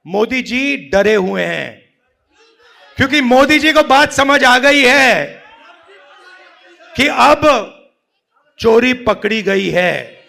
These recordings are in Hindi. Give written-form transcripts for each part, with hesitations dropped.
मोदी जी डरे हुए हैं, क्योंकि मोदी जी को बात समझ आ गई है कि अब चोरी पकड़ी गई है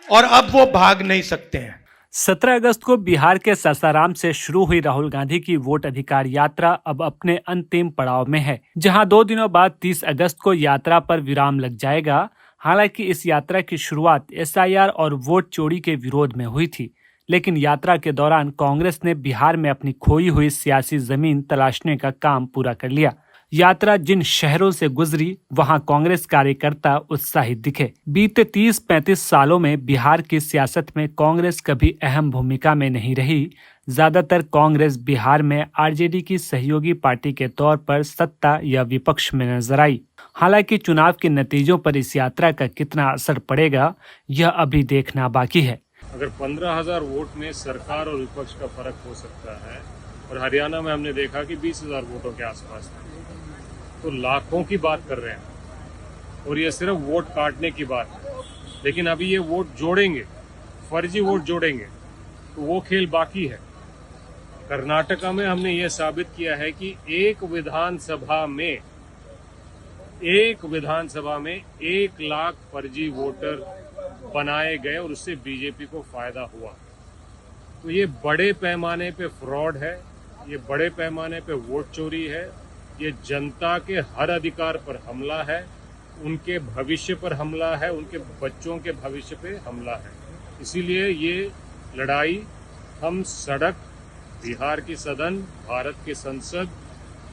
और अब वो भाग नहीं सकते हैं। 17 अगस्त को बिहार के सासाराम से शुरू हुई राहुल गांधी की वोट अधिकार यात्रा अब अपने अंतिम पड़ाव में है, जहां 2 दिनों बाद 30 अगस्त को यात्रा पर विराम लग जाएगा। हालांकि इस यात्रा की शुरुआत एसआईआर और वोट चोरी के विरोध में हुई थी, लेकिन यात्रा के दौरान कांग्रेस ने बिहार में अपनी खोई हुई सियासी जमीन तलाशने का काम पूरा कर लिया। यात्रा जिन शहरों से गुजरी वहां कांग्रेस कार्यकर्ता उत्साहित दिखे। बीते 30-35 सालों में बिहार की सियासत में कांग्रेस कभी अहम भूमिका में नहीं रही। ज्यादातर कांग्रेस बिहार में आरजेडी की सहयोगी पार्टी के तौर पर सत्ता या विपक्ष में नजर आई। हालांकि चुनाव के नतीजों पर इस यात्रा का कितना असर पड़ेगा, यह अभी देखना बाकी है। अगर 15,000 वोट में सरकार और विपक्ष का फर्क हो सकता है, और हरियाणा में हमने देखा कि 20,000 वोटों के आसपास है, तो लाखों की बात कर रहे हैं और ये सिर्फ वोट काटने की बात है। लेकिन अभी ये वोट जोड़ेंगे, फर्जी वोट जोड़ेंगे, तो वो खेल बाकी है। कर्नाटका में हमने ये साबित किया है कि एक विधानसभा में 1 लाख फर्जी वोटर बनाए गए और उससे बीजेपी को फायदा हुआ। तो ये बड़े पैमाने पे फ्रॉड है, ये बड़े पैमाने पे वोट चोरी है, ये जनता के हर अधिकार पर हमला है, उनके भविष्य पर हमला है, उनके बच्चों के भविष्य पे हमला है। इसीलिए ये लड़ाई हम सड़क, बिहार की सदन, भारत की संसद,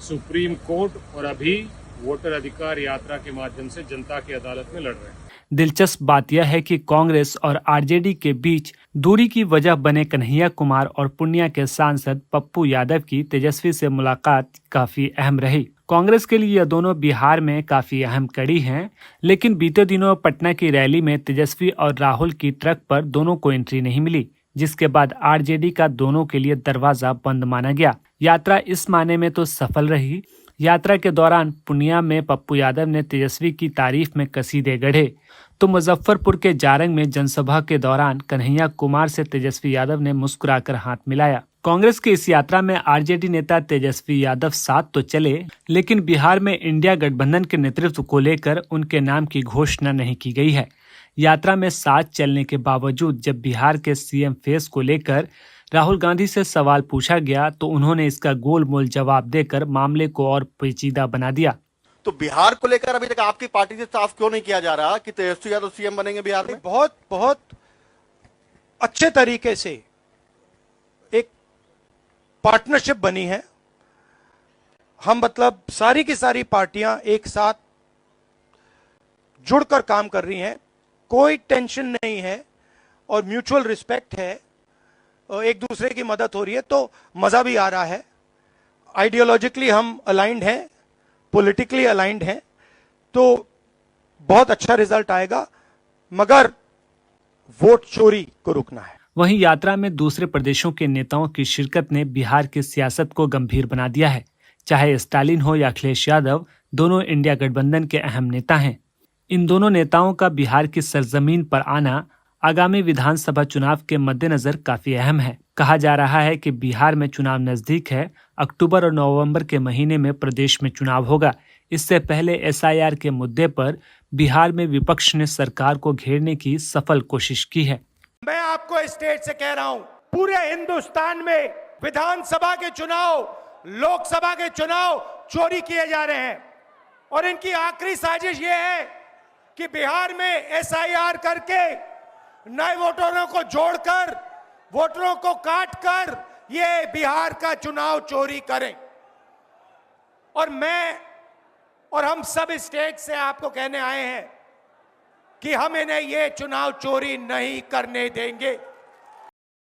सुप्रीम कोर्ट और अभी वोटर अधिकार यात्रा के माध्यम से जनता की अदालत में लड़ रहे हैं। दिलचस्प बात यह है कि कांग्रेस और आरजेडी के बीच दूरी की वजह बने कन्हैया कुमार और पूर्णिया के सांसद पप्पू यादव की तेजस्वी से मुलाकात काफी अहम रही। कांग्रेस के लिए यह दोनों बिहार में काफी अहम कड़ी हैं, लेकिन बीते दिनों पटना की रैली में तेजस्वी और राहुल की ट्रक पर दोनों को एंट्री नहीं मिली, जिसके बाद आरजेडी का दोनों के लिए दरवाजा बंद माना गया। यात्रा इस मायने में तो सफल रही। यात्रा के दौरान पूर्णिया में पप्पू यादव ने तेजस्वी की तारीफ में कसीदे गढ़े, तो मुजफ्फरपुर के जारंग में जनसभा के दौरान कन्हैया कुमार से तेजस्वी यादव ने मुस्कुराकर हाथ मिलाया। कांग्रेस की इस यात्रा में आरजेडी नेता तेजस्वी यादव साथ तो चले, लेकिन बिहार में इंडिया गठबंधन के नेतृत्व को लेकर उनके नाम की घोषणा नहीं की गई है। यात्रा में साथ चलने के बावजूद जब बिहार के सीएम फेस को लेकर राहुल गांधी से सवाल पूछा गया तो उन्होंने इसका गोलमोल जवाब देकर मामले को और पेचीदा बना दिया। तो बिहार को लेकर अभी तक आपकी पार्टी से साफ क्यों नहीं किया जा रहा कि तेजस्वी यादव सीएम बनेंगे बिहार में? बहुत बहुत अच्छे तरीके से एक पार्टनरशिप बनी है। हम मतलब सारी की सारी पार्टियां एक साथ जुड़कर काम कर रही हैं, कोई टेंशन नहीं है और म्यूचुअल रिस्पेक्ट है, एक दूसरे की मदद हो रही है, तो मजा भी आ रहा है। आइडियोलॉजिकली हम अलाइंड हैं, पॉलिटिकली अलाइंड हैं, तो बहुत अच्छा रिजल्ट आएगा, मगर वोट चोरी को रुकना है। वहीं यात्रा में दूसरे प्रदेशों के नेताओं की शिरकत ने बिहार की सियासत को गंभीर बना दिया है। चाहे स्टालिन हो या अखिलेश यादव, दोनों इंडिया गठबंधन के अहम नेता हैं। इन दोनों नेताओं का बिहार की सरजमीन पर आना आगामी विधानसभा चुनाव के मद्देनजर काफी अहम है। कहा जा रहा है कि बिहार में चुनाव नजदीक है। अक्टूबर और नवंबर के महीने में प्रदेश में चुनाव होगा। इससे पहले एसआईआर के मुद्दे पर बिहार में विपक्ष ने सरकार को घेरने की सफल कोशिश की है। मैं आपको स्टेट से कह रहा हूं, पूरे हिंदुस्तान में विधानसभा के चुनाव, लोकसभा के चुनाव चोरी किए जा रहे हैं और इनकी आखिरी साजिश यह है कि बिहार में एसआईआर करके नए वोटरों को जोड़कर, वोटरों को काटकर ये बिहार का चुनाव चोरी करें। और मैं और हम सब स्टेट से आपको कहने आए हैं कि हम इन्हें ये चुनाव चोरी नहीं करने देंगे।